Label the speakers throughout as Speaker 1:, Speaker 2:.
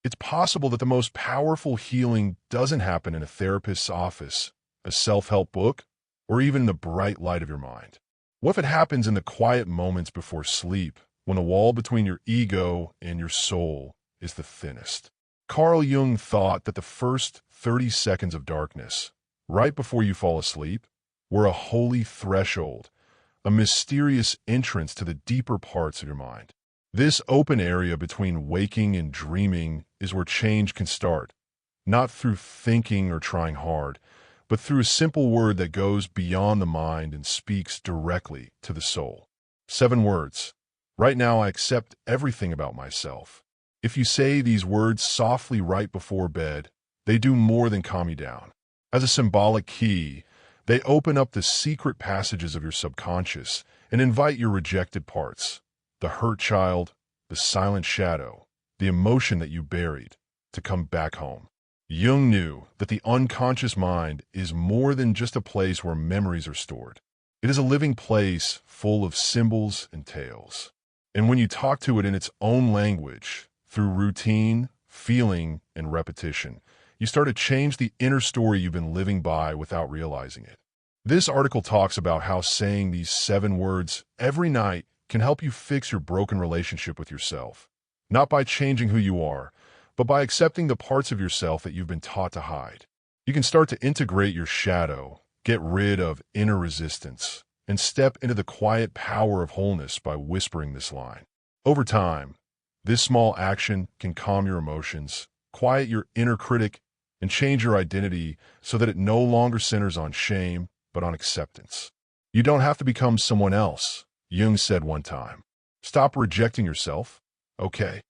Speaker 1: It's possible that the most powerful healing doesn't happen in a therapist's office, a self-help book, or even in the bright light of your mind. What if it happens in the quiet moments before sleep, when the wall between your ego and your soul is the thinnest? Carl Jung thought that the first 30 seconds of darkness, right before you fall asleep, were a holy threshold, a mysterious entrance to the deeper parts of your mind. This open area between waking and dreaming is where change can start, not through thinking or trying hard, but through a simple word that goes beyond the mind and speaks directly to the soul. 7 words. Right now, I accept everything about myself. If you say these words softly right before bed, they do more than calm you down. As a symbolic key, they open up the secret passages of your subconscious and invite your rejected parts, the hurt child, the silent shadow, the emotion that you buried, to come back home. Jung knew that the unconscious mind is more than just a place where memories are stored. It is a living place full of symbols and tales. And when you talk to it in its own language, through routine, feeling, and repetition, you start to change the inner story you've been living by without realizing it. This article talks about how saying these 7 words every night can help you fix your broken relationship with yourself, not by changing who you are, but by accepting the parts of yourself that you've been taught to hide. You can start to integrate your shadow, get rid of inner resistance, and step into the quiet power of wholeness by whispering this line. Over time, this small action can calm your emotions, quiet your inner critic, and change your identity so that it no longer centers on shame, but on acceptance. You don't have to become someone else, Jung said one time. Stop rejecting yourself. Okay.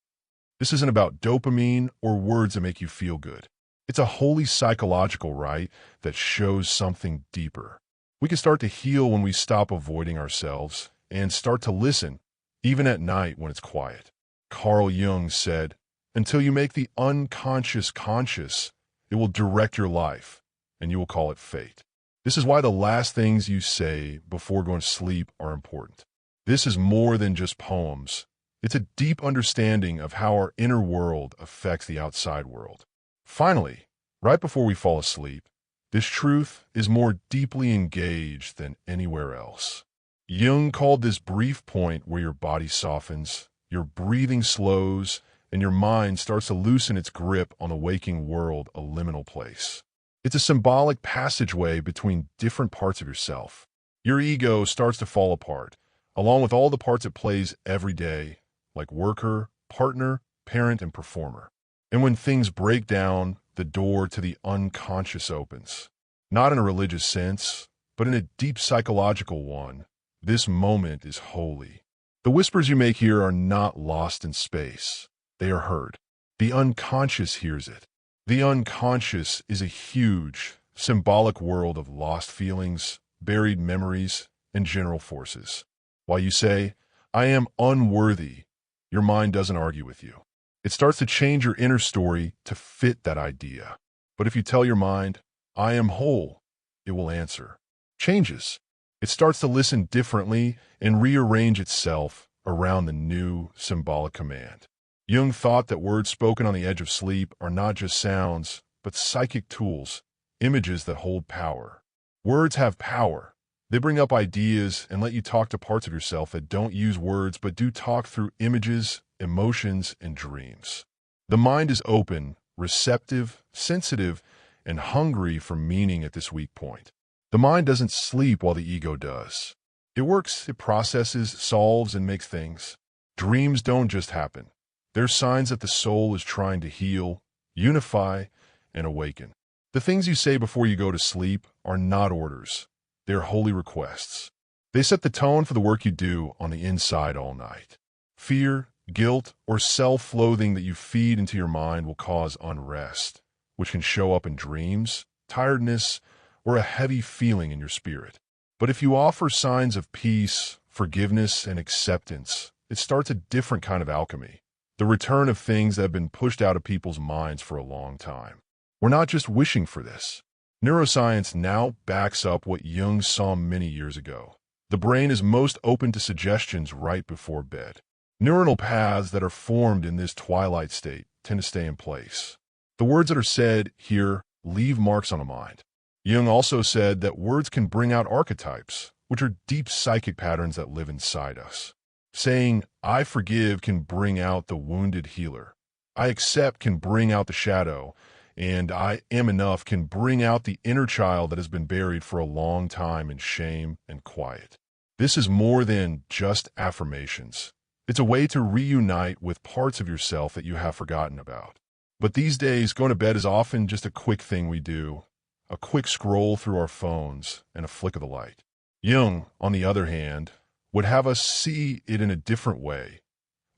Speaker 1: This isn't about dopamine or words that make you feel good. It's a holy psychological right that shows something deeper. We can start to heal when we stop avoiding ourselves and start to listen, even at night when it's quiet. Carl Jung said, "Until you make the unconscious conscious, it will direct your life, and you will call it fate." This is why the last things you say before going to sleep are important. This is more than just poems. It's a deep understanding of how our inner world affects the outside world. Finally, right before we fall asleep, this truth is more deeply engaged than anywhere else. Jung called this brief point where your body softens, your breathing slows, and your mind starts to loosen its grip on the waking world, a liminal place. It's a symbolic passageway between different parts of yourself. Your ego starts to fall apart, along with all the parts it plays every day, like worker, partner, parent, and performer. And when things break down, the door to the unconscious opens. Not in a religious sense, but in a deep psychological one. This moment is holy. The whispers you make here are not lost in space. They are heard. The unconscious hears it. The unconscious is a huge, symbolic world of lost feelings, buried memories, and general forces. While you say, "I am unworthy," your mind doesn't argue with you. It starts to change your inner story to fit that idea. But if you tell your mind, "I am whole," it will answer. Changes. It starts to listen differently and rearrange itself around the new symbolic command. Jung thought that words spoken on the edge of sleep are not just sounds, but psychic tools, images that hold power. Words have power. They bring up ideas and let you talk to parts of yourself that don't use words but do talk through images, emotions, and dreams. The mind is open, receptive, sensitive, and hungry for meaning at this weak point. The mind doesn't sleep while the ego does. It works, it processes, solves, and makes things. Dreams don't just happen. They're signs that the soul is trying to heal, unify, and awaken. The things you say before you go to sleep are not orders. They're holy requests. They set the tone for the work you do on the inside all night. Fear, guilt, or self-loathing that you feed into your mind will cause unrest, which can show up in dreams, tiredness, or a heavy feeling in your spirit. But if you offer signs of peace, forgiveness, and acceptance, it starts a different kind of alchemy, the return of things that have been pushed out of people's minds for a long time. We're not just wishing for this. Neuroscience now backs up what Jung saw many years ago. The brain is most open to suggestions right before bed. Neuronal paths that are formed in this twilight state tend to stay in place. The words that are said here leave marks on a mind. Jung also said that words can bring out archetypes, which are deep psychic patterns that live inside us. Saying, "I forgive" can bring out the wounded healer. "I accept" can bring out the shadow, and "I am enough" can bring out the inner child that has been buried for a long time in shame and quiet. This is more than just affirmations. It's a way to reunite with parts of yourself that you have forgotten about. But these days, going to bed is often just a quick thing we do, a quick scroll through our phones and a flick of the light. Jung, on the other hand, would have us see it in a different way,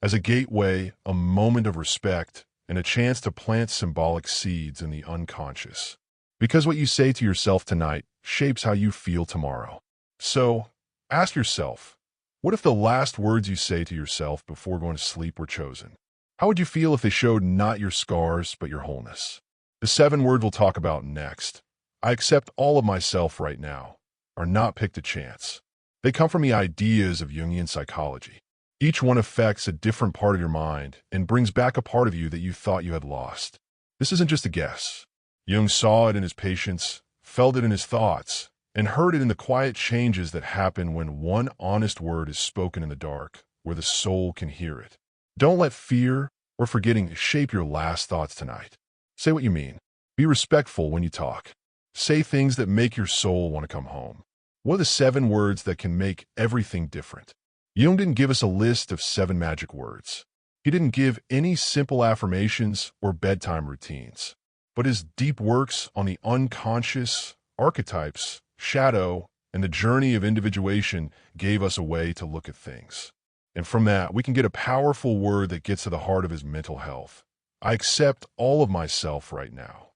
Speaker 1: as a gateway, a moment of respect, and a chance to plant symbolic seeds in the unconscious. Because what you say to yourself tonight shapes how you feel tomorrow. So, ask yourself, what if the last words you say to yourself before going to sleep were chosen? How would you feel if they showed not your scars, but your wholeness? The 7 words we'll talk about next, "I accept all of myself right now," are not picked to chance. They come from the ideas of Jungian psychology. Each one affects a different part of your mind and brings back a part of you that you thought you had lost. This isn't just a guess. Jung saw it in his patients, felt it in his thoughts, and heard it in the quiet changes that happen when one honest word is spoken in the dark, where the soul can hear it. Don't let fear or forgetting shape your last thoughts tonight. Say what you mean. Be respectful when you talk. Say things that make your soul want to come home. What are the 7 words that can make everything different? Jung didn't give us a list of 7 magic words. He didn't give any simple affirmations or bedtime routines. But his deep works on the unconscious, archetypes, shadow, and the journey of individuation gave us a way to look at things. And from that, we can get a powerful word that gets to the heart of his mental health. I accept all of myself right now.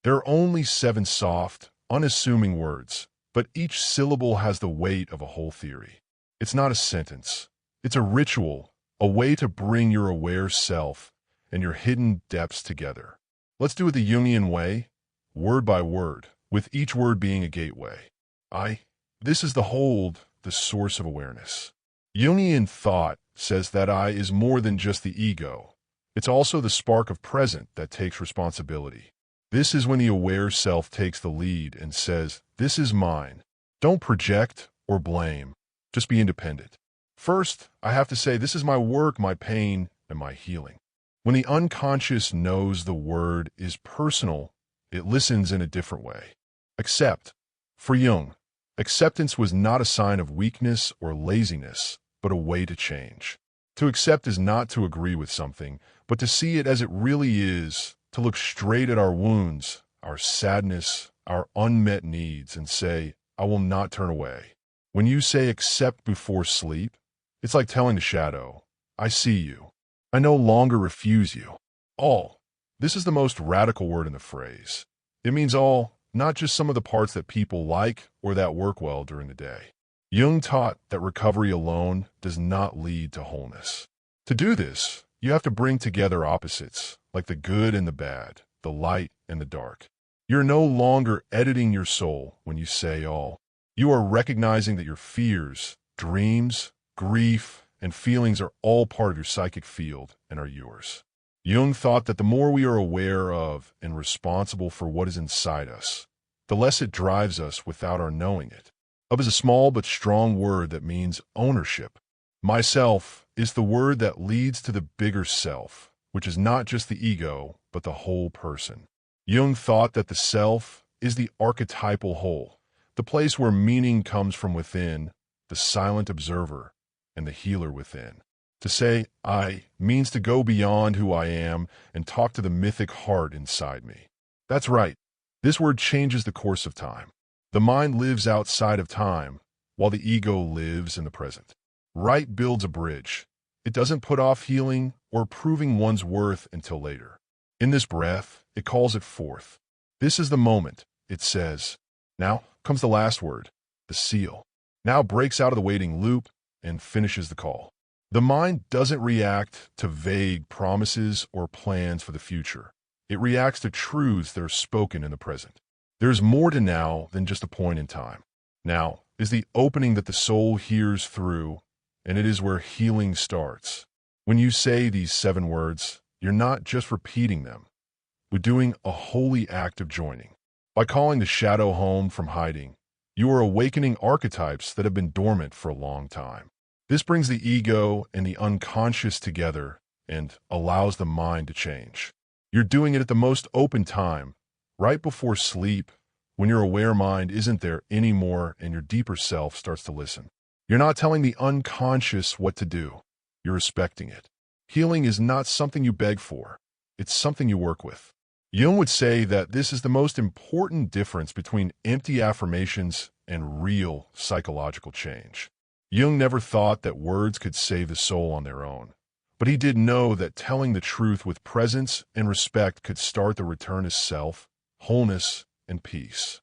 Speaker 1: There are only 7 soft, unassuming words, but each syllable has the weight of a whole theory. It's not a sentence. It's a ritual, a way to bring your aware self and your hidden depths together. Let's do it the Jungian way, word by word, with each word being a gateway. This is the hold, the source of awareness. Jungian thought says that I is more than just the ego. It's also the spark of present that takes responsibility. This is when the aware self takes the lead and says, "This is mine." Don't project or blame. Just be independent. First, I have to say, this is my work, my pain, and my healing. When the unconscious knows the word is personal, it listens in a different way. Accept. For Jung, acceptance was not a sign of weakness or laziness, but a way to change. To accept is not to agree with something, but to see it as it really is, to look straight at our wounds, our sadness, our unmet needs, and say, "I will not turn away." When you say accept before sleep, it's like telling the shadow, "I see you. I no longer refuse you." All. This is the most radical word in the phrase. It means all, not just some of the parts that people like or that work well during the day. Jung taught that recovery alone does not lead to wholeness. To do this, you have to bring together opposites, like the good and the bad, the light and the dark. You're no longer editing your soul when you say all. You are recognizing that your fears, dreams, grief, and feelings are all part of your psychic field and are yours. Jung thought that the more we are aware of and responsible for what is inside us, the less it drives us without our knowing it. Up is a small but strong word that means ownership. Myself is the word that leads to the bigger self, which is not just the ego, but the whole person. Jung thought that the self is the archetypal whole, the place where meaning comes from within, the silent observer, and the healer within. To say I means to go beyond who I am and talk to the mythic heart inside me. That's right. This word changes the course of time. The mind lives outside of time, while the ego lives in the present. Right builds a bridge. It doesn't put off healing or proving one's worth until later. In this breath, it calls it forth. This is the moment, it says. Now comes the last word, the seal. Now breaks out of the waiting loop and finishes the call. The mind doesn't react to vague promises or plans for the future. It reacts to truths that are spoken in the present. There's more to now than just a point in time. Now is the opening that the soul hears through, and it is where healing starts. When you say these 7 words, you're not just repeating them, but doing a holy act of joining. By calling the shadow home from hiding, you are awakening archetypes that have been dormant for a long time. This brings the ego and the unconscious together and allows the mind to change. You're doing it at the most open time, right before sleep, when your aware mind isn't there anymore and your deeper self starts to listen. You're not telling the unconscious what to do. You're respecting it. Healing is not something you beg for. It's something you work with. Jung would say that this is the most important difference between empty affirmations and real psychological change. Jung never thought that words could save the soul on their own, but he did know that telling the truth with presence and respect could start the return to self, wholeness, and peace.